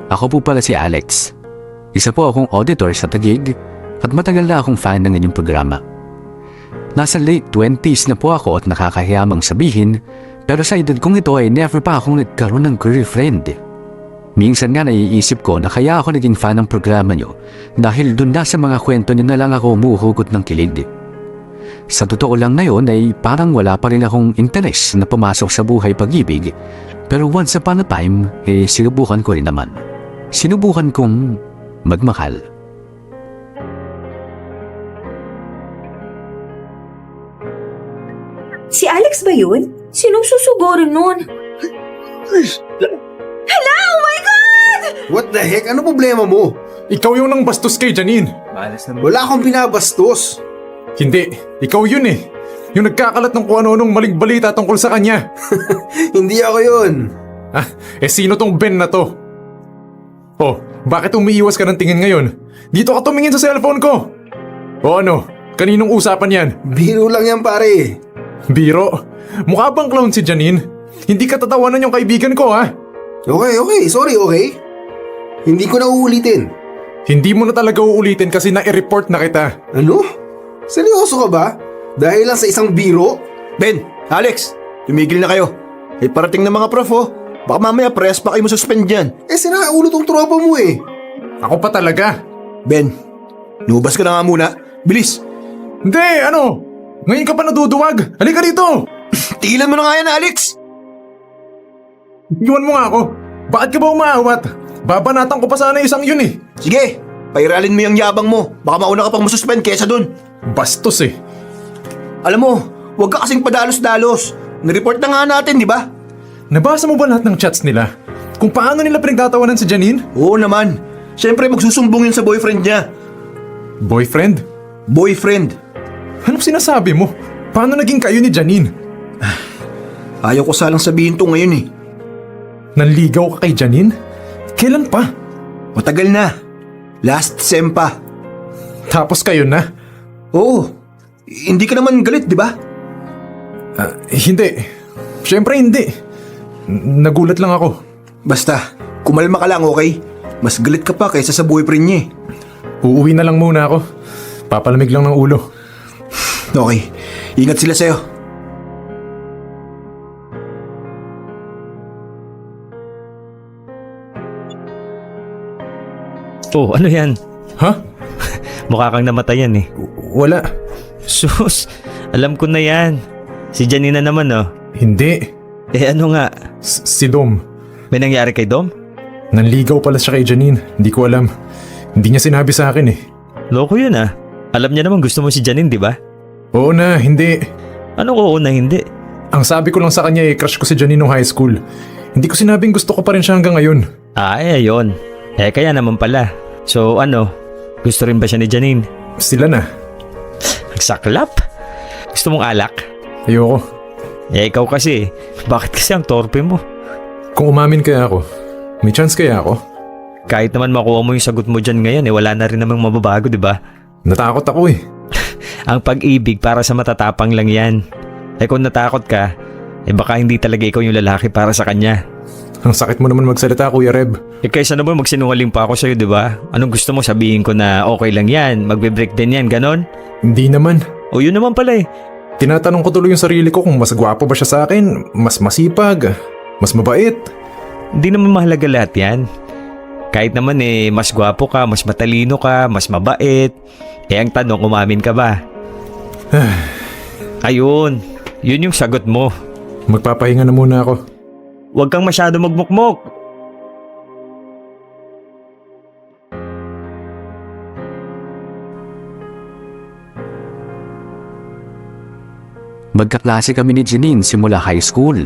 Ako po pala si Alex. Isa po akong auditor sa Taguig at matagal na akong fan ng inyong programa. Nasa late 20s na po ako at nakakahiyamang sabihin, pero sa edad kong ito ay never pa akong nagkaroon ng career friend. Minsan nga naiisip ko na kaya ako naging fan ng programa nyo dahil dun na sa mga kwento nyo na lang ako umuhugot ng kilig. Sa totoo lang na yun ay parang wala pa rin akong interes na pumasok sa buhay pag-ibig, pero once upon a time sinubukan ko rin naman. Sinubukan kong magmahal. Si Alex ba yun? Sinong susuguro nun? Hala! Oh my God! What the heck? Ano problema mo? Ikaw yung nang bastos kay Janine. Wala akong binabastos. Hindi, ikaw yun eh. Yung nagkakalat ng kung ano-anong maling balita tungkol sa kanya. Hindi ako yun. Sino tong Ben na to? Oh, bakit umiiwas ka ng tingin ngayon? Dito ka tumingin sa cellphone ko. O ano, kaninong usapan yan? Biro lang yan pare. Biro? Mukha bang clown si Janine? Hindi ka tatawanan yung kaibigan ko ha? Okay. Sorry, okay? Hindi ko na uulitin. Hindi mo na talaga uulitin kasi na-report na kita. Ano? Seryoso ka ba? Dahil lang sa isang biro? Ben, Alex, tumigil na kayo. Ay parating na mga prof oh. Baka mamaya press pa kayo mo suspend dyan. Sinaulo tong tropa mo eh. Ako pa talaga. Ben, lumabas ka na nga muna. Bilis. Hindi, ano? Ngayon ka pa naduduwag. Halika dito. Tigilan mo na nga yan, Alex. Iwan mo nga ako. Bakit ka ba umaawat? Babanatan ko pa sana isang yun eh. Sige, pairalin mo yung yabang mo. Baka mauna ka pang masuspend kesa dun. Bastos eh. Alam mo, huwag ka kasing padalos-dalos. Nireport na nga natin, di ba? Nabasa mo ba lahat ng chats nila? Kung paano nila pinagtatawanan si Janine? Oo naman. Siyempre magsusumbong yun sa boyfriend niya. Boyfriend? Boyfriend. Anong sinasabi mo? Paano naging kayo ni Janine? Ayaw ko salang sabihin to ngayon eh. Nanligaw ka kay Janine? Kailan pa? Matagal na. Last sem pa. Tapos kayo na? Oo. Hindi ka naman galit, di ba? Hindi. Siyempre hindi. Nagulat lang ako. Basta, kumalma ka lang, okay? Mas galit ka pa kaysa sa boyfriend niya eh. Uuwi na lang muna ako. Papalamig lang ng ulo. Okay, ingat sila sa'yo. Oh, ano yan? Ha? Mukha kang namatayan eh. Wala. Sus, alam ko na yan. Si Janina naman oh. Hindi. Ano nga? Si Dom. May nangyari kay Dom? Nanligaw pala siya kay Janine. Hindi ko alam. Hindi niya sinabi sa akin eh. Loko yun ah. Alam niya naman gusto mo si Janine, di ba? Oo na, hindi. Ano ko na hindi? Ang sabi ko lang sa kanya crush ko si Janine nung high school. Hindi ko sinabing gusto ko pa rin siya hanggang ngayon. Ayun. Kaya naman pala. So ano, gusto rin ba siya ni Janine? Sila na. Nagsaklap? Gusto mong alak? Ayoko. Ikaw kasi, bakit kasi ang torpe mo? Kung umamin kaya ako, may chance kaya ako? Kahit naman makuha mo yung sagot mo dyan ngayon, wala na rin namang mababago, di ba? Natakot ako eh. Ang pag-ibig para sa matatapang lang yan. Kung natakot ka, baka hindi talaga ikaw yung lalaki para sa kanya. Ang sakit mo naman magsalita, Kuya Reb. Kaysa naman magsinungaling pa ako sa'yo, di ba? Anong gusto mo sabihin ko na okay lang yan, magbe-break din yan, ganon? Hindi naman. O yun naman pala eh. Tinatanong ko tuloy yung sarili ko kung mas gwapo ba siya sa akin, mas masipag, mas mabait. Hindi naman mahalaga lahat yan. Kahit naman mas gwapo ka, mas matalino ka, mas mabait. Ang tanong, umamin ka ba? Ayun, yun yung sagot mo. Magpapahinga na muna ako. Huwag kang masyado magmukmok. Magkaklase kami ni Janine simula high school.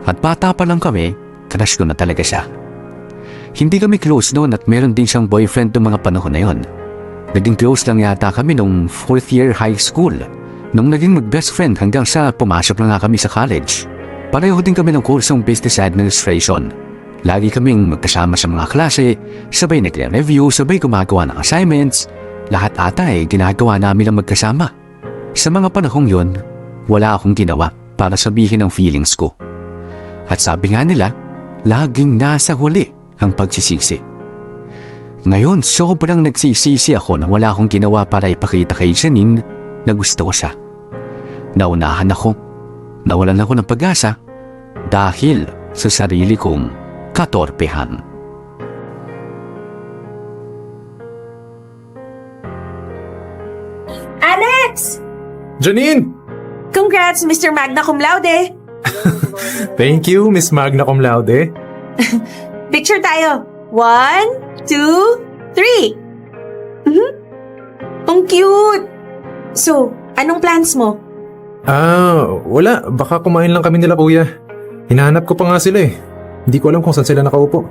At bata pa lang kami, crush ko na talaga siya. Hindi kami close noon at meron din siyang boyfriend noong mga panahon na yon. Naging close lang yata kami nung 4th year high school. Nung naging mag-best friend hanggang sa pumasok na nga kami sa college. Pareho din kami ng kursong business administration. Lagi kaming magkasama sa mga klase, sabay nagre-review, sabay gumagawa ng assignments. Lahat ata ginagawa namin ang magkasama. Sa mga panahong yon, wala akong ginawa para sabihin ang feelings ko. At sabi nga nila, laging nasa huli ang pagsisisi. Ngayon, sobrang nagsisisi ako na wala akong ginawa para ipakita kay Janine na gusto ko siya. Naunahan ako. Nawalan ako ng pag-asa dahil sa sarili kong katorpehan. Alex! Janine! Congrats, Mr. Magna Cum Laude! Thank you, Miss Magna Cum Laude. Picture tayo. 1, 2, 3. Ang cute! So, anong plans mo? Wala. Baka kumain lang kami nila kuya. Hinahanap ko pa nga sila eh. Hindi ko alam kung saan sila nakaupo.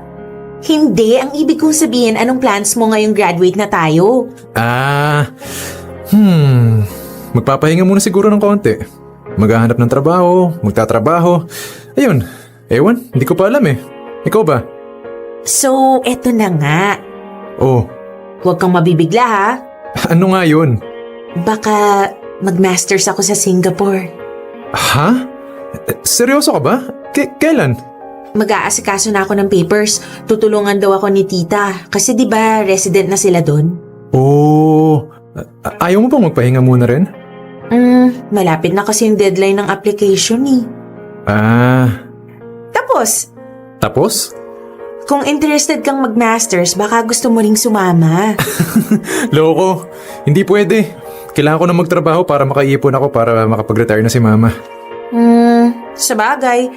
Hindi, ang ibig kong sabihin, anong plans mo ngayong graduate na tayo? Magpapahinga muna siguro ng konti. Maghahanap ng trabaho, magtatrabaho. Ayun, ewan, hindi ko pa alam eh. Ikaw ba? So, eto na nga. Oh, Huwag kang mabibigla ha. ano nga yun? Baka mag-masters ako sa Singapore. Ha? Seryoso ka ba? Kailan? Mag-aasikaso na ako ng papers. Tutulungan daw ako ni tita. Kasi di ba resident na sila doon? Oh, ayaw mo bang magpahinga muna rin? Malapit na kasi yung deadline ng application eh. Tapos, kung interested kang mag-masters, baka gusto mo ring sumama. Loko, hindi pwede. Kailangan ko na magtrabaho para makaipon ako para makapag-retire na si mama. Sa bagay,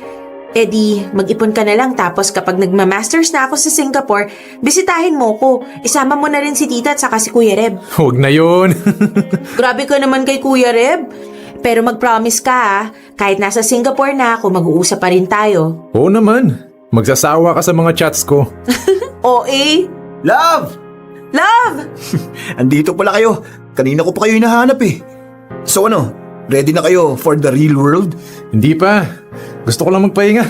edi mag-ipon ka na lang tapos kapag nagma-masters na ako sa Singapore, bisitahin mo ko. Isama mo na rin si tita at saka si Kuya Reb. Huwag na yun. Grabe ka naman kay Kuya Reb. Pero mag-promise ka ha, kahit nasa Singapore na ako, mag-uusap pa rin tayo. Oo naman. Magsasawa ka sa mga chats ko. OA? Love! Love! Andito pala kayo. Kanina ko pa kayo hinahanap eh. So ano, ready na kayo for the real world? Hindi pa. Gusto ko lang magpahinga.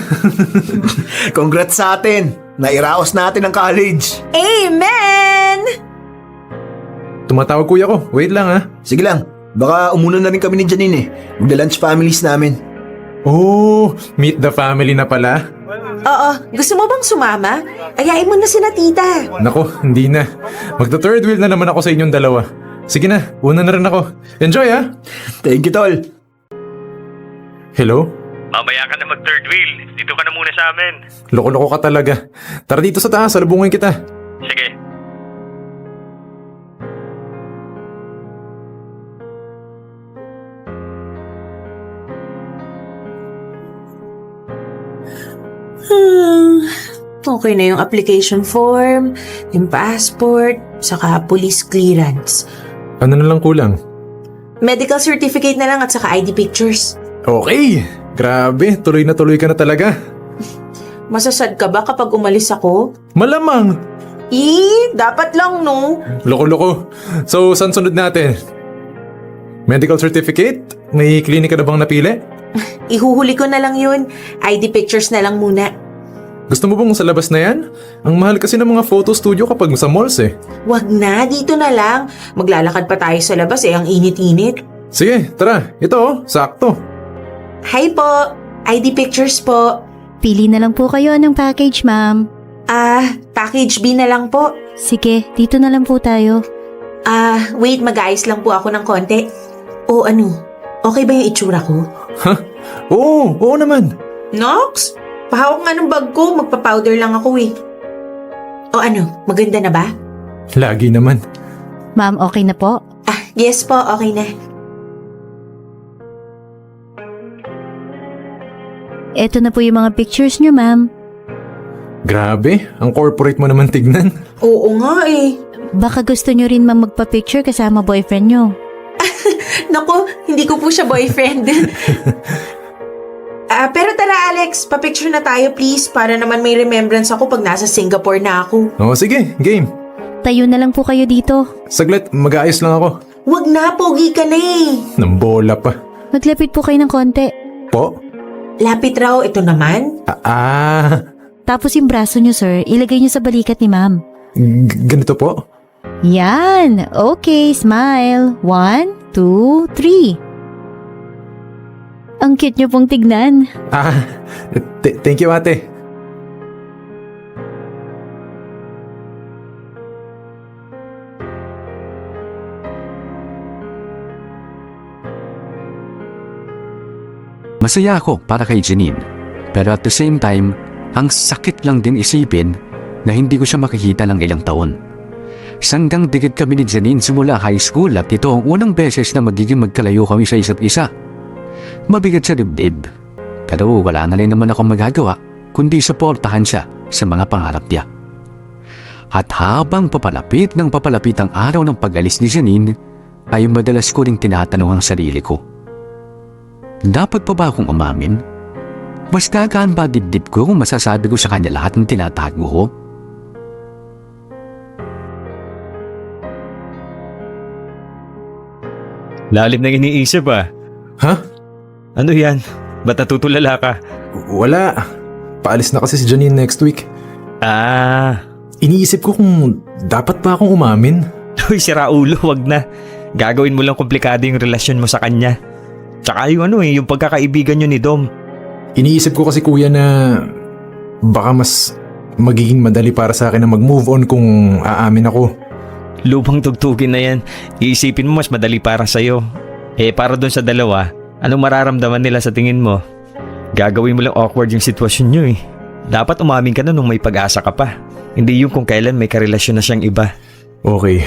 Congrats sa atin. Nairaos natin ang college. Amen! Tumatawag kuya ko. Wait lang ha. Sige lang, baka umuna na rin kami ni Janine eh. Magda-lunch families namin. Oh, meet the family na pala. Oo, gusto mo bang sumama? Ayain mo na sila tita. Nako, hindi na. Magta-third wheel na naman ako sa inyong dalawa. Sige na, una na rin ako. Enjoy ha. Thank you, tol. Hello? Mamaya ka na mag-third wheel. Dito ka na muna sa amin. Loko-loko ka talaga. Tara dito sa taas, salubungin kita. Sige. Okay na yung application form, yung passport, saka police clearance. Ano na lang kulang? Medical certificate na lang at saka ID pictures. Okay! Grabe, tuloy na tuloy ka na talaga. Masasad ka ba kapag umalis ako? Malamang! Dapat lang no. Loko-loko. So, saan sunod natin? Medical certificate? May klinika na bang napili? Ihuhuli ko na lang yun. ID pictures na lang muna. Gusto mo bang sa labas na yan? Ang mahal kasi ng mga photo studio kapag sa malls eh. Wag na, dito na lang. Maglalakad pa tayo sa labas ang init-init. Sige, tara. Ito oh, sakto. Hi po, ID pictures po. Pili na lang po kayo ng package, ma'am. Package B na lang po. Sige, dito na lang po tayo. Wait, mag-ayos lang po ako ng konti. O ano, okay ba yung itsura ko? Ha? Oo naman. Nox, pahawak nga ng bag ko, magpa-powder lang ako eh. O ano, maganda na ba? Lagi naman. Ma'am, okay na po? Yes po, okay na. Eto na po yung mga pictures nyo, ma'am. Grabe, ang corporate mo naman tignan. Oo nga eh. Baka gusto nyo rin ma'am magpa-picture kasama boyfriend nyo. Naku, hindi ko po siya boyfriend. Pero tara Alex, pa-picture na tayo please para naman may remembrance ako pag nasa Singapore na ako. Oo, sige, game. Tayo na lang po kayo dito. Saglit, mag-aayos lang ako. Wag na, pogi ka na eh. Nang bola pa. Maglapit po kayo ng konti. Po? Lapit raw, ito naman. Tapos yung braso nyo, sir, ilagay nyo sa balikat ni ma'am. Ganito po? Yan! Okay, smile. 1, 2, 3. Ang cute nyo pong tignan. Thank you ate. Masaya ako para kay Janine, pero at the same time, ang sakit lang din isipin na hindi ko siya makikita ng ilang taon. Sanggang dikit kami ni Janine simula high school at ito ang unang beses na magiging magkalayo kami sa isa't isa. Mabigat sa dibdib, pero wala na rin naman akong magagawa kundi suportahan siya sa mga pangarap niya. At habang papalapit ang araw ng pag-alis ni Janine, ay madalas ko ring tinatanong ang sarili ko. Dapat pa ba akong umamin? Mas gagaan ba dibdib ko kung masasabi ko sa kanya lahat ng tinatago ko? Lalim na iniisip ah. Ha? Ano yan? Ba't natutulala ka? Wala. Paalis na kasi si Janine next week. Ah, Iniisip ko kung dapat ba akong umamin. uy, sira ulo, wag na. Gagawin mo lang komplikado yung relasyon mo sa kanya. Tsaka yung pagkakaibigan nyo ni Dom. Iniisip ko kasi kuya na baka mas magiging madali para sa akin na mag-move on kung aamin ako. Lubang tugtugin na yan. Iisipin mo mas madali para sa'yo. Para dun sa dalawa, anong mararamdaman nila sa tingin mo? Gagawin mo lang awkward yung sitwasyon nyo eh. Dapat umamin ka na nung may pag-asa ka pa. Hindi yung kung kailan may karelasyon na siyang iba. Okay.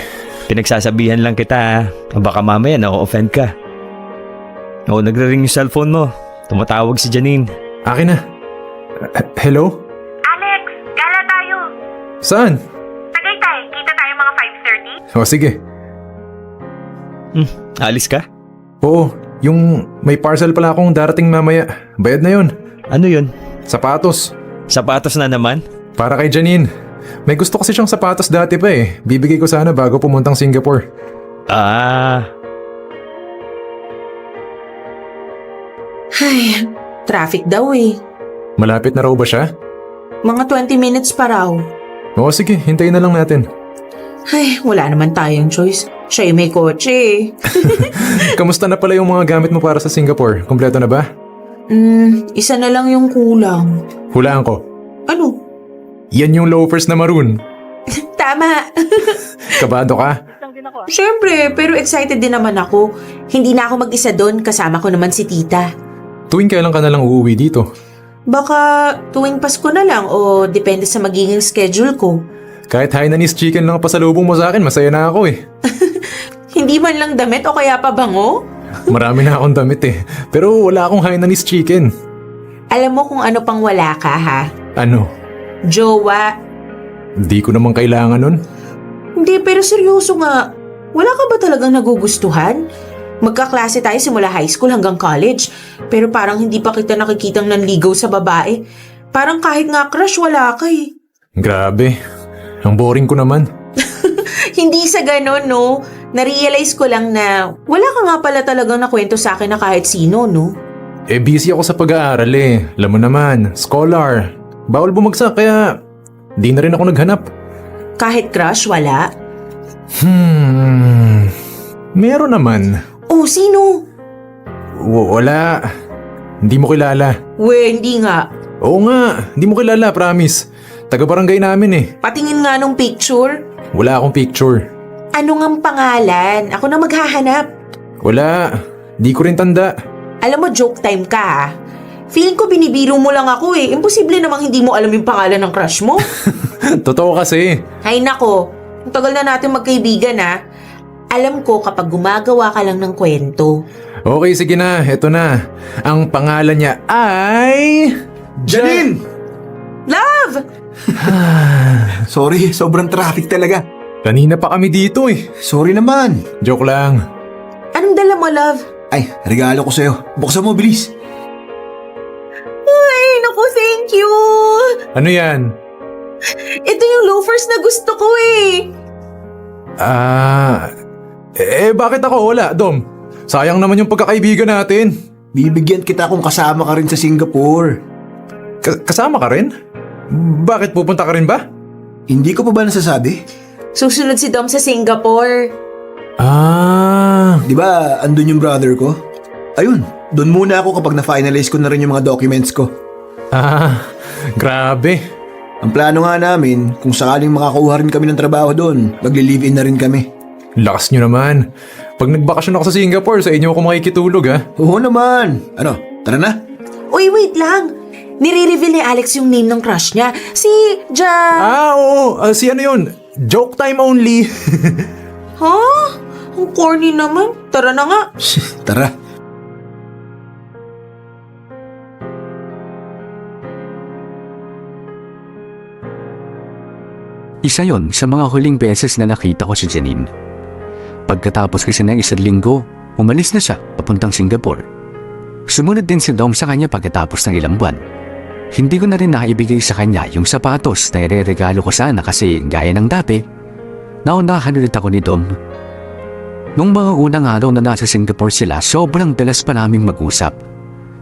Pinagsasabihan lang kita ha. Baka mamaya na-offend ka. Oo, nagre-ring yung cellphone mo. Tumatawag si Janine. Akin na. Hello? Alex, gala tayo. Saan? Tagaytay, kita tayo mga 5:30? O sige. Alis ka? Oo, yung may parcel pala akong darating mamaya. Bayad na yun. Ano yun? Sapatos. Sapatos na naman? Para kay Janine. May gusto kasi siyang sapatos dati pa eh. Bibigay ko sana bago pumuntang Singapore. Ah, Ay, traffic daw eh. Malapit na raw ba siya? Mga 20 minutes pa raw. Oo sige, hintayin na lang natin. Ay, wala naman tayong choice. Siya may kotse eh. Kamusta na pala yung mga gamit mo para sa Singapore? Kompleto na ba? Isa na lang yung kulang. Hulaan ko. Ano? Yan yung loafers na maroon. Tama. Kabado ka? Siyempre, pero excited din naman ako. Hindi na ako mag-isa doon, kasama ko naman si tita. Tuwing kailan ka na lang uuwi dito? Baka tuwing Pasko na lang o depende sa magiging schedule ko. Kahit Hainanese chicken lang ang pasalubong mo sa akin, masaya na ako eh. Hindi man lang damit o kaya pa bango? Marami na akong damit eh. Pero wala akong Hainanese chicken. Alam mo kung ano pang wala ka ha? Ano? Jowa. Di ko naman kailangan nun. Hindi, pero seryoso nga. Wala ka ba talagang nagugustuhan? Magkaklase tayo simula high school hanggang college. Pero parang hindi pa kita nakikitang nanligaw sa babae. Parang kahit nga crush, wala ka eh. Grabe. Ang boring ko naman. Hindi sa ganon, no? Narealize ko lang na wala ka nga pala talagang nakwento sa akin na kahit sino, no? Eh busy ako sa pag-aaral eh. Alam mo naman, scholar. Bawal bumagsak kaya di na rin ako naghanap. Kahit crush, wala? Meron naman. Oh, sino? Wala. Hindi mo kilala. Hindi nga. Oo nga, hindi mo kilala, promise. Taga-barangay namin eh. Patingin nga nung picture. Wala akong picture. Ano ngang pangalan? Ako na maghahanap. Wala. Di ko rin tanda. Alam mo, joke time ka ha? Feeling ko binibiro mo lang ako eh. Imposible namang hindi mo alam yung pangalan ng crush mo. Totoo kasi. Hay nako, ang tagal na natin magkaibigan ha. Alam ko kapag gumagawa ka lang ng kwento. Okay, sige na. Eto na. Ang pangalan niya ay... Janine! Love! Sorry, sobrang traffic talaga. Kanina pa kami dito eh. Sorry naman. Joke lang. Anong dala mo, love? Ay, regalo ko sa'yo. Buksan mo, bilis. Ay, naku, thank you! Ano yan? Ito yung loafers na gusto ko eh. Bakit ako wala, Dom? Sayang naman yung pagkakaibigan natin. Bibigyan kita kung kasama ka rin sa Singapore. Kasama ka rin? Bakit pupunta ka rin ba? Hindi ko pa ba nasasabi? Susunod si Dom sa Singapore. Di ba, andun yung brother ko? Ayun, doon muna ako kapag na-finalize ko na rin yung mga documents ko. Grabe. Ang plano nga namin, kung sakaling makakuha rin kami ng trabaho doon, magli-live-in na rin kami. Lakas nyo naman. Pag nagbakasyon ako sa Singapore, sa inyo ako makikitulog ha. Oo naman. Ano, tara na. Uy, wait lang. Nire-reveal ni Alex yung name ng crush niya. Si Oo. Si ano yun? Joke time only. Ha? Ang corny naman. Tara na nga. Tara. Isa yon sa mga huling beses na nakita ko si Janine. Pagkatapos kasi ng 1 linggo, umalis na siya papuntang Singapore. Sumunod din si Dom sa kanya pagkatapos ng ilang buwan. Hindi ko na rin naibigay sa kanya yung sapatos na ireregalo ko sana kasi gaya ng dati, naunahan ulit ako ni Dom. Nung mga unang araw na nasa Singapore sila, sobrang dalas pa naming mag-usap.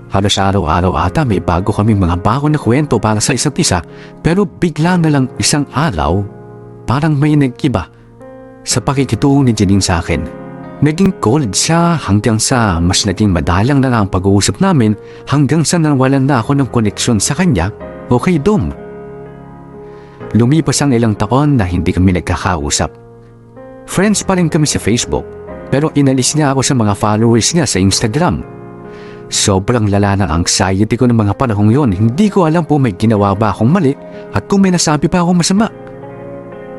Halos araw-araw ata may bago kaming mga bago na kwento para sa isa't isa, pero bigla na lang isang araw, parang may nagkiba sa pakikitungo ni Janine sa akin. Naging cold siya hanggang sa mas naging madalang na ang pag-uusap namin hanggang sa nawalan na ako ng koneksyon sa kanya o kay Dom. Lumipas ang ilang taon na hindi kami nagkakausap. Friends pa rin kami sa Facebook, pero inalis niya ako sa mga followers niya sa Instagram. Sobrang lala ng anxiety ko ng mga panahong yon. Hindi ko alam kung may ginawa ba akong mali at kung may nasabi pa akong masama.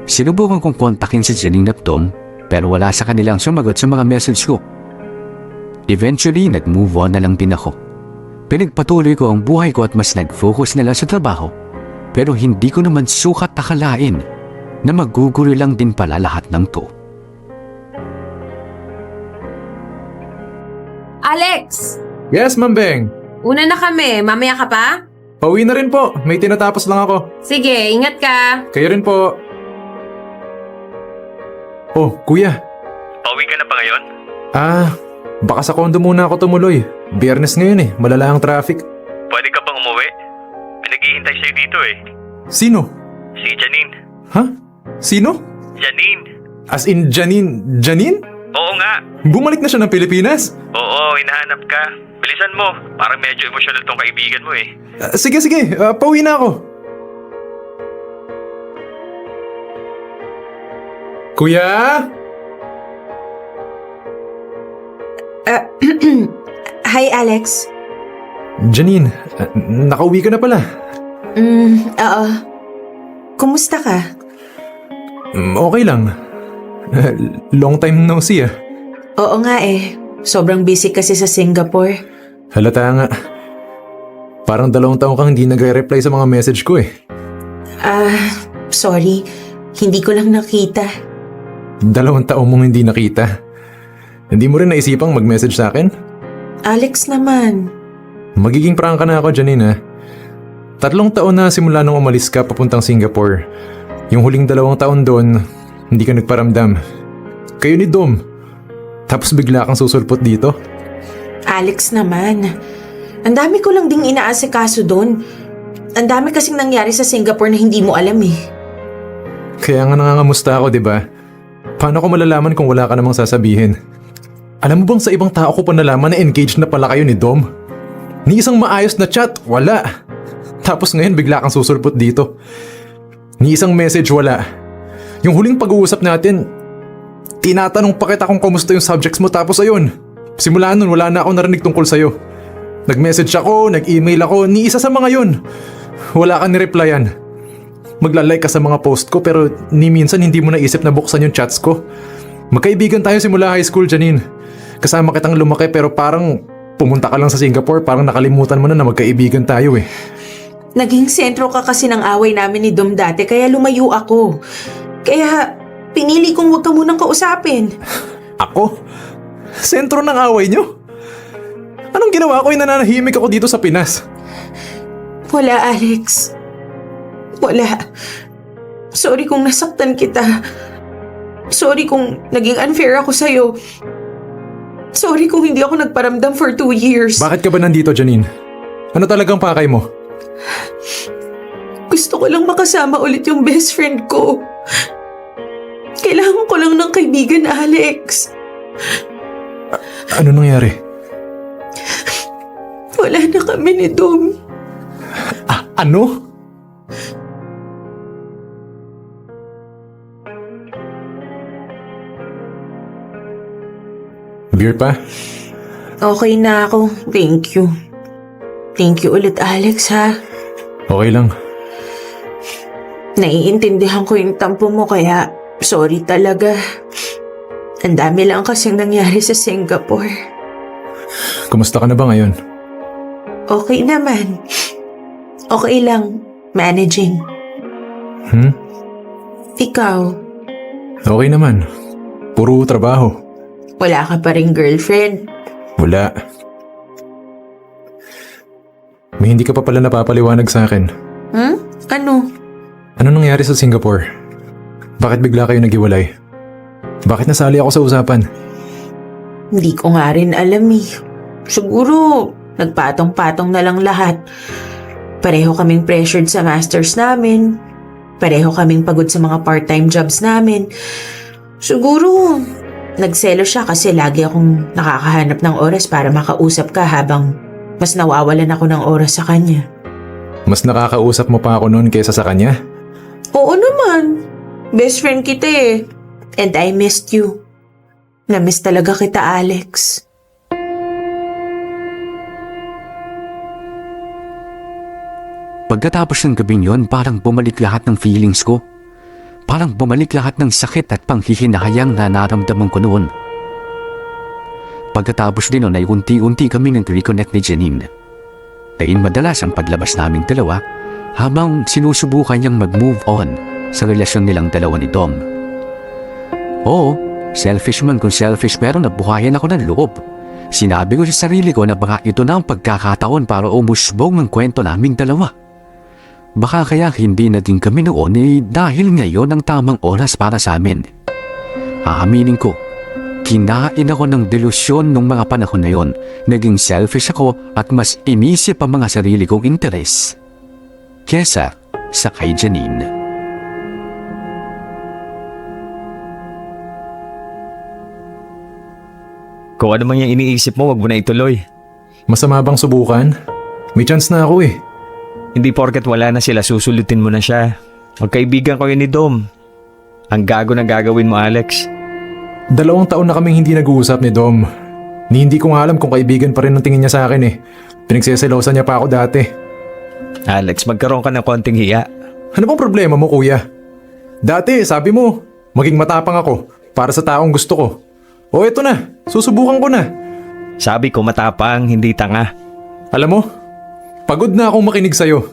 Sinubukan kong kontakin si Janine at Dom pero wala sa kanilang sumagot sa mga message ko. Eventually, nag-move on na lang din ako. Pinagpatuloy ko ang buhay ko at mas nag-focus na lang sa trabaho. Pero hindi ko naman sukat akalain na magugulo lang din pala lahat ng to. Alex! Yes, Ma'am Beng. Una na kami. Mamaya ka pa? Pauwi na rin po. May tinatapos lang ako. Sige, ingat ka. Kayo rin po. Oh, kuya. Pauwi ka na pa ngayon? Baka sa kondo muna ako tumuloy. Biyernes ngayon eh. Malala ang traffic. Pwede ka bang umuwi? Pinaghihintay sa'yo dito eh. Sino? Si Janine. Ha? Sino? Janine? As in Janine? Janine? Oo nga. Bumalik na siya ng Pilipinas? Oo, hinahanap ka. Bilisan mo. Parang medyo emosyonal tong kaibigan mo eh. Sige. Pauwi na ako. Kuya? Hi, Alex. Janine, nakauwi ka na pala. Oo. Kumusta ka? Okay lang. Long time no see ah. Oo nga eh. Sobrang busy kasi sa Singapore. Halata nga. Parang 2 taon kang hindi nagre-reply sa mga message ko eh. Sorry. Hindi ko lang nakita. 2 taon mong hindi nakita. Hindi mo rin naisipang mag-message sa akin? Alex naman. Magiging prangka na ako, Janine ah. 3 taon na simula nung umalis ka papuntang Singapore. Yung huling 2 taon doon, hindi ka nagparamdam. Kayo ni Dom. Tapos bigla kang susulpot dito. Alex naman. Ang dami ko lang ding inaasikaso doon. Ang dami kasing nangyari sa Singapore na hindi mo alam eh. Kaya nga nangangamusta ako, di ba? Paano ko malalaman kung wala ka namang sasabihin? Alam mo bang sa ibang tao ko pa nalaman na engaged na pala kayo ni Dom? Ni isang maayos na chat, wala. Tapos ngayon bigla kang susulpot dito. Ni isang message, wala. Yung huling pag-uusap natin, tinatanong pa kita kung kamusta yung subjects mo tapos ayun. Simula nun wala na ako narinig tungkol sa'yo. Nag-message ako, nag-email ako, ni isa sa mga yun. Wala ka ni-replyan. Magla-like ka sa mga post ko pero ni minsan hindi mo naisip na buksan yung chats ko. Magkaibigan tayo simula high school, Janine. Kasama kitang lumaki pero parang pumunta ka lang sa Singapore, parang nakalimutan mo na magkaibigan tayo eh. Naging sentro ka kasi ng away namin ni Dom dati kaya lumayo ako. Kaya pinili kong huwag ka munang kausapin. Ako? Sentro ng away nyo? Anong ginawa ko yung nananahimik ako dito sa Pinas? Wala, Alex. Wala. Sorry kung nasaktan kita. Sorry kung naging unfair ako sa'yo. Sorry kung hindi ako nagparamdam for 2 years. Bakit ka ba nandito, Janine? Ano talagang pakay mo? Gusto ko lang makasama ulit yung best friend ko. Kailangan ko lang ng kaibigan, Alex. Ano nangyari? Wala na kami ni Dom. Ano? Beer pa? Okay na ako. Thank you. Thank you ulit, Alex, ha? Okay lang. Naiintindihan ko yung tampo mo kaya sorry talaga. Ang dami lang kasing nangyari sa Singapore. Kumusta ka na ba ngayon? Okay naman. Okay lang. Managing. Ikaw, Okay naman. Puro trabaho. wala ka pa rin girlfriend. Wala. May hindi ka pa pala napapaliwanag sa akin. Ano? Ano nangyari sa Singapore? Bakit bigla kayo naghiwalay? Bakit nasali ako sa usapan? Hindi ko nga rin alam eh. Siguro, nagpatong-patong na lang lahat. Pareho kaming pressured sa masters namin. Pareho kaming pagod sa mga part-time jobs namin. Siguro, nagselo siya kasi lagi akong nakakahanap ng oras para makausap ka habang mas nawawalan ako ng oras sa kanya. Mas nakakausap mo pa ako noon kaysa sa kanya? Oo naman. Best friend kita eh. And I missed you. Na-miss talaga kita, Alex. Pagkatapos ng gabing yon, parang bumalik lahat ng feelings ko. Parang bumalik lahat ng sakit at panghihinahayang na naramdaman ko noon. Pagkatapos din nun ay unti-unti kami nag-reconnect ni Janine. Dahil madalas ang paglabas naming dalawa habang sinusubukan niyang mag-move on sa relasyon nilang dalawa ni Dom. Oo, selfish man kung selfish pero nabuhayan ako ng loob. Sinabi ko sa sarili ko na baka ito na ang pagkakataon para umusbong ang kwento naming dalawa. Baka kaya hindi na din kami noon dahil ngayon ang tamang oras para sa amin. Aaminin ko, kinain ako ng delusyon nung mga panahon na yon. Naging selfish ako at mas inisip ang mga sarili kong interes kesa sa kay Janine. Kung ano man yung iniisip mo, wag mo na ituloy. Masama bang subukan? May chance na ako eh. Hindi porket wala na sila, susulutin mo na siya. Magkaibigan ko yun ni Dom. Ang gago na gagawin mo, Alex. 2 taon na kaming hindi nag-uusap ni Dom. Ni hindi ko nga alam kung kaibigan pa rin ang tingin niya sa akin eh. Pinagseselosan niya pa ako dati. Alex, magkaroon ka ng konting hiya. Ano bang problema mo, kuya? Dati, sabi mo, maging matapang ako para sa taong gusto ko. O eto na, susubukan ko na. Sabi ko matapang, hindi tanga. Alam mo, pagod na akong makinig sa'yo.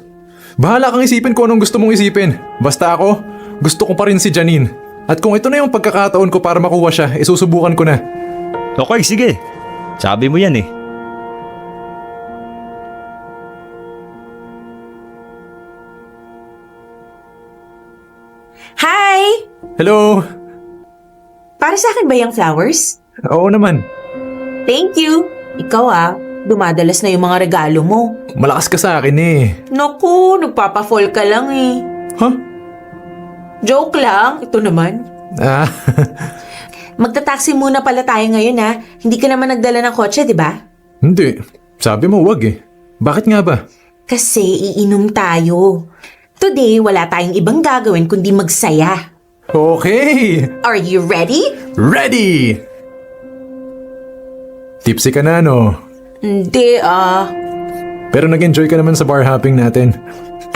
Bahala kang isipin kung anong gusto mong isipin. Basta ako, gusto ko pa rin si Janine. At kung ito na yung pagkakataon ko para makuha siya, isusubukan ko na. Okay, sige. Sabi mo yan eh. Hi! Hello! Para sa akin ba yung flowers? Oo naman. Thank you. Ikaw dumadalas na yung mga regalo mo. Malakas ka sa akin eh. Naku, nagpapa-fall ka lang eh. Huh? Joke lang, ito naman. Ah, Magta-taxi muna pala tayo ngayon Hindi ka naman nagdala ng kotse, di ba? hindi. Sabi mo wag eh. Bakit nga ba? Kasi iinom tayo. Today, wala tayong ibang gagawin kundi magsaya. Okay! Are you ready? Ready! Tipsy ka na no? Hindi Pero nag-enjoy ka naman sa bar hopping natin.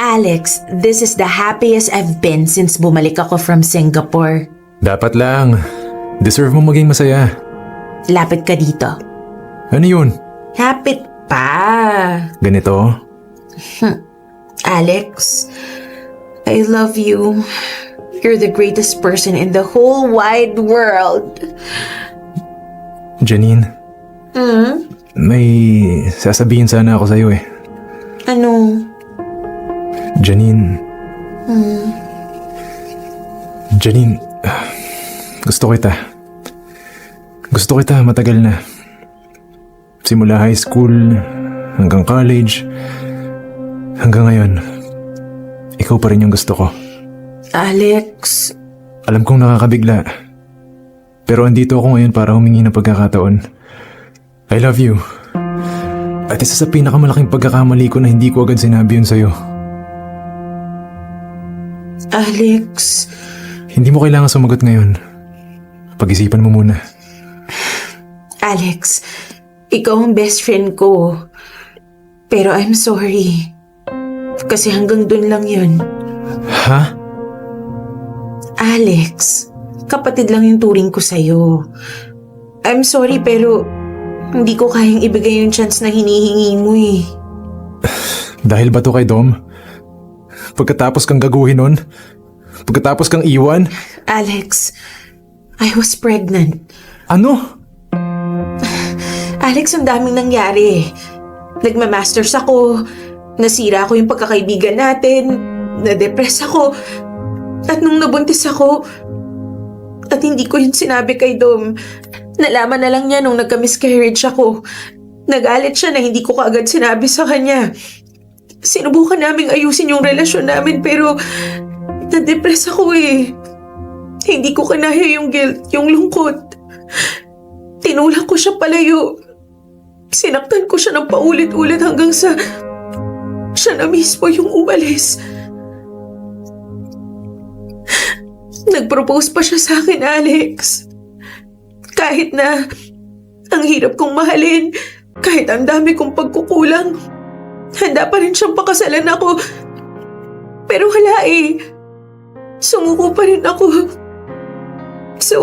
Alex, this is the happiest I've been since bumalik ako from Singapore. Dapat lang. Deserve mo maging masaya. Lapit ka dito. Ano yun? Lapit pa. Ganito? Alex, I love you. You're the greatest person in the whole wide world. Janine? May sasabihin sana ako sa'yo eh. Ano? Janine. Janine, gusto kita. Gusto kita matagal na. Simula high school, hanggang college, hanggang ngayon. Ikaw pa rin yung gusto ko. Alex, Alam kong nakakabigla. Pero andito ako ngayon para humingi ng pagkakataon. I love you. At isa sa pinakamalaking pagkakamali ko na hindi ko agad sinabi yun sa'yo. Alex, Hindi mo kailangan sumagot ngayon. Pag-isipan mo muna. Alex, ikaw ang best friend ko. Pero I'm sorry. Kasi hanggang dun lang yun. Ha? Alex, kapatid lang yung turing ko sa'yo. I'm sorry pero hindi ko kayang ibigay yung chance na hinihingi mo eh. Dahil ba to kay Dom? Pagkatapos kang gaguhin nun? Pagkatapos kang iwan? Alex, I was pregnant. Ano? Alex, ang daming nangyari. Nagma-masters ako, nasira ko yung pagkakaibigan natin, na-depress ako, at nung nabuntis ako, at hindi ko yun sinabi kay Dom, nalaman na lang niya nung nagka-miscarriage ako. Nagalit siya na hindi ko kaagad sinabi sa kanya. Sinubukan naming ayusin yung relasyon namin pero na-depress ako eh. Hindi ko kinaya yung guilt, yung lungkot. Tinulak ko siya palayo. Sinaktan ko siya ng paulit-ulit hanggang sa siya na mismo yung umalis. Nag-propose pa siya sa akin, Alex. Kahit na ang hirap kong mahalin, kahit ang dami kong pagkukulang, handa pa rin siyang pakasalan ako. Pero wala eh. Sumuko pa rin ako. So,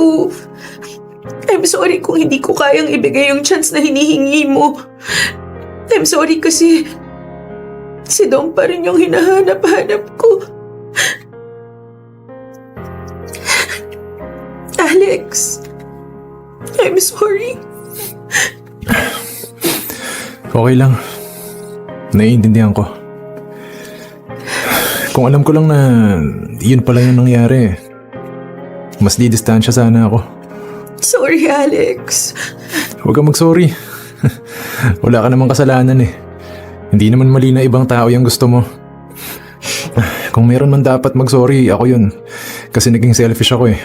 I'm sorry kung hindi ko kayang ibigay yung chance na hinihingi mo. I'm sorry kasi si Dom pa rin yung hinahanap-hanap ko. Alex, I'm sorry. Okay lang. Naiintindihan ko. Kung alam ko lang na yun pala yung nangyari, mas didistansya sana ako. Sorry, Alex. Huwag kang mag-sorry. Wala ka namang kasalanan eh. Hindi naman mali na ibang tao yung gusto mo. Kung meron man dapat mag-sorry, ako yun. Kasi naging selfish ako eh.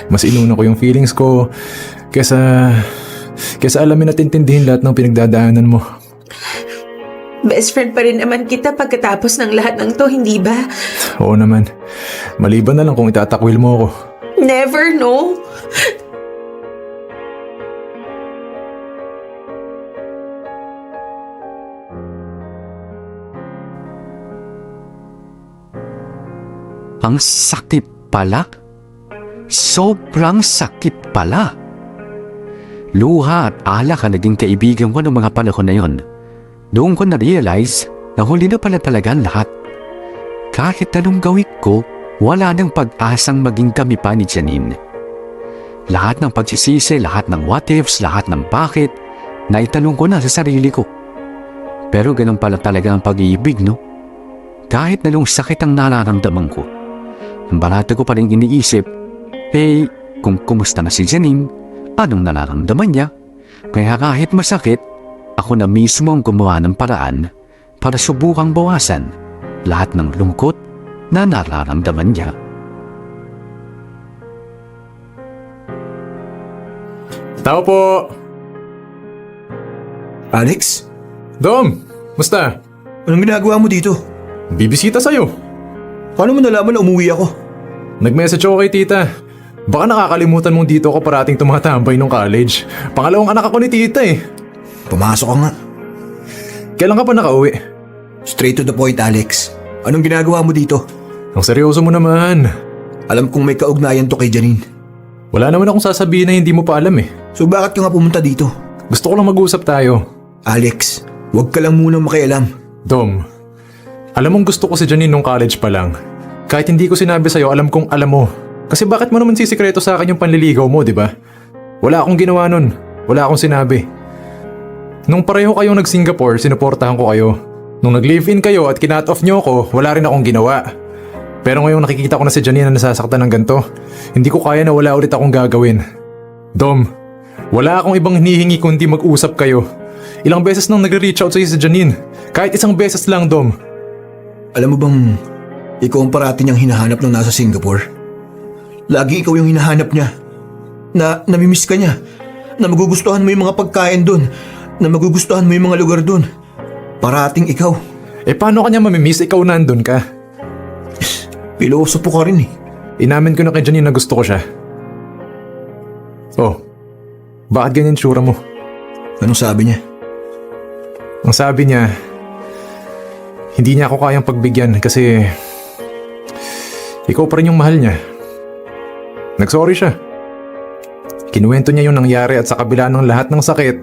Mas inuna ko yung feelings ko kesa alamin at intindihin lahat ng pinagdadaanan mo. Best friend pa rin naman kita pagkatapos ng lahat ng to, hindi ba? Oo naman. Maliban na lang kung itatakwil mo ako. Never, no? Ang sakit pala. Sobrang sakit pala. Luha at alak ang naging kaibigan ko noong mga panahon na yon. Doon ko na-realize na huli na pala talaga ang lahat. Kahit anong gawin ko, wala nang pag-asang maging kami pa ni Janine. Lahat ng pagsisisi, lahat ng what ifs, lahat ng bakit, naitanong ko na sa sarili ko. Pero ganun pala talaga ang pag-iibig, no? Kahit na nung sakit ang nararamdaman ko, ang barata ko pa rin iniisip, kung kumusta na si Janine, anong nararamdaman niya? Kaya kahit masakit, ako na mismo ang gumawa ng paraan para subukang bawasan lahat ng lungkot na nararamdaman niya. Tao po! Alex, Dom! Musta? anong ginagawa mo dito? Bibisita sa'yo. Paano mo nalaman na umuwi ako? Nag-message ako kay tita. Baka nakakalimutan mong dito ako parating tumatambay nung college. Pangalawang anak ako ni tita eh. Pumasok ka nga. Kailan ka pa nakauwi? Straight to the point, Alex. Anong ginagawa mo dito? Ang seryoso mo naman. Alam kong may kaugnayan to kay Janine. Wala naman akong sasabihin na hindi mo pa alam eh. So bakit ka nga pumunta dito? Gusto ko lang mag-usap tayo. Alex, huwag ka lang munang makialam. Dom, alam mong gusto ko si Janine nung college pa lang. Kahit hindi ko sinabi sa'yo, alam kong alam mo. Kasi bakit mo naman sisikreto sa akin yung panliligaw mo, di ba? Wala akong ginawa nun. Wala akong sinabi. Nung pareho kayong nag-Singapore, sinuportahan ko kayo. Nung nag-live-in kayo at kinat off nyo ako, wala rin akong ginawa. Pero ngayong nakikita ko na si Janine na nasasaktan ng ganito, hindi ko kaya na wala ulit akong gagawin. Dom, wala akong ibang hinihingi kundi mag-usap kayo. Ilang beses nang nagre-reach out sa'yo si Janine. Kahit isang beses lang, Dom. Alam mo bang ikaw ang parati niyang hinahanap nung nasa Singapore? Lagi ikaw yung hinahanap niya. Na namimiss ka niya. Na magugustuhan mo yung mga pagkain doon. Na magugustuhan mo yung mga lugar doon. Parating ikaw. Eh paano kanya mamimiss ikaw nandun ka? Pilosopo ka rin eh. Inamin ko na kay Janine na gusto ko siya. Oh, bakit ganyan tsura mo? Anong sabi niya? Ang sabi niya, hindi niya ako kayang pagbigyan kasi ikaw pa rin yung mahal niya. Nagsorry siya. Kinuwento niya yung nangyari at sa kabila ng lahat ng sakit,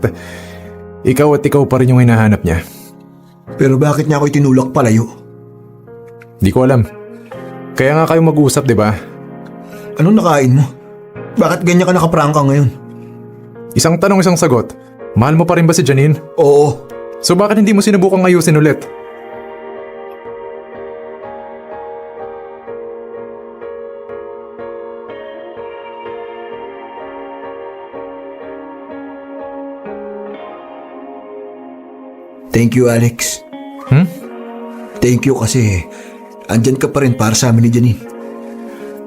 ikaw pa rin yung hinahanap niya. Pero bakit niya ako itinulak palayo? Di ko alam. Kaya nga kayo mag-usap, di ba? Anong nakain mo? Bakit ganyan ka nakaprangka ngayon? Isang tanong, isang sagot. Mahal mo pa rin ba si Janine? Oo. So bakit hindi mo sinubukang ayusin ulit? Thank you, Alex. Thank you kasi andyan ka pa rin para sa amin ni Janine.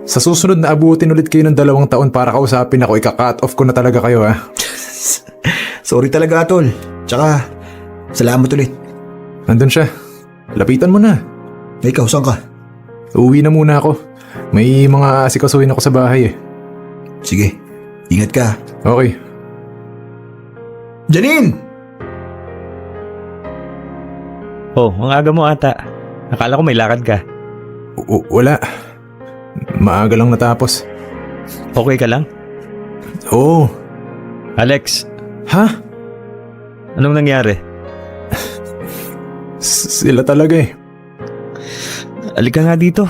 Sa susunod na abutin ulit kayo ng 2 taon para kausapin ako, ika-cut off ko na talaga kayo ha. Sorry talaga, Tol. Tsaka, salamat ulit. Nandun siya. Lapitan mo na. Ikaw, saan ka? Uuwi na muna ako. May mga asikasuhin ako sa bahay eh. Sige, ingat ka. Okay. Janine! Oh, ang aga mo ata. Akala ko may lakad ka. Wala. Maaga lang natapos. Okay ka lang? Oo. Alex, Ha? anong nangyari? Sila talaga eh. Halika nga dito.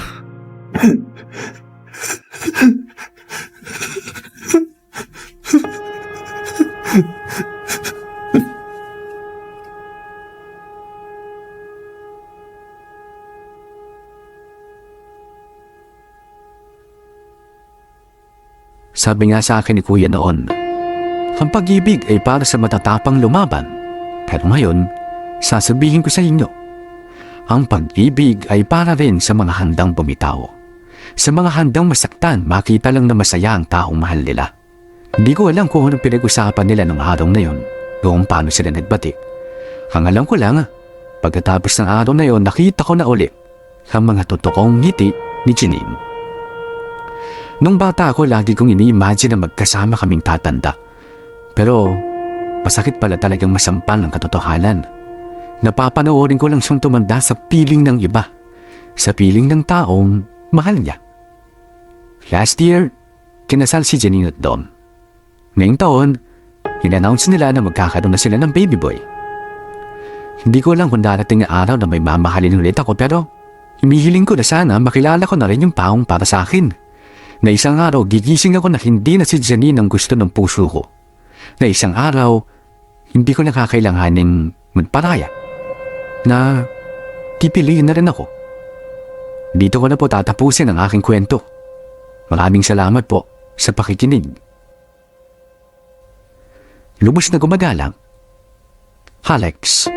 Sabi nga sa akin ni Kuya noon, ang pag-ibig ay para sa matatapang lumaban. Pero ngayon, sasabihin ko sa inyo, ang pag-ibig ay para rin sa mga handang bumitaw. Sa mga handang masaktan, makita lang na masaya ang taong mahal nila. Hindi ko alam kung anong pinag-usapan nila nung araw na yon, kung paano sila nagbati. Ang alam ko lang, pagkatapos ng araw na yon, nakita ko na ulit ang mga totoong ngiti ni Janine. Nung bata ako, lagi kong ini-imagine na magkasama kaming tatanda. Pero, masakit pala talagang masampal ng katotohanan. Napapanoorin ko lang siyang tumanda sa piling ng iba. Sa piling ng taong mahal niya. Last year, kinasal si Janine at Dom. Ngayong taon, in-announce nila na magkakaroon na sila ng baby boy. Hindi ko alam kung darating na araw na may mamahalin ulit ako, pero hinihiling ko na sana makilala ko na rin yung taong para sa akin. Na isang araw, gigising ako na hindi na si Janine ang gusto ng puso ko. Na isang araw, hindi ko nakakailanganing magparaya. Na pipiliin na rin ako. Dito ko na po tatapusin ang aking kwento. Maraming salamat po sa pakikinig. Lubos na gumagalang, Alex.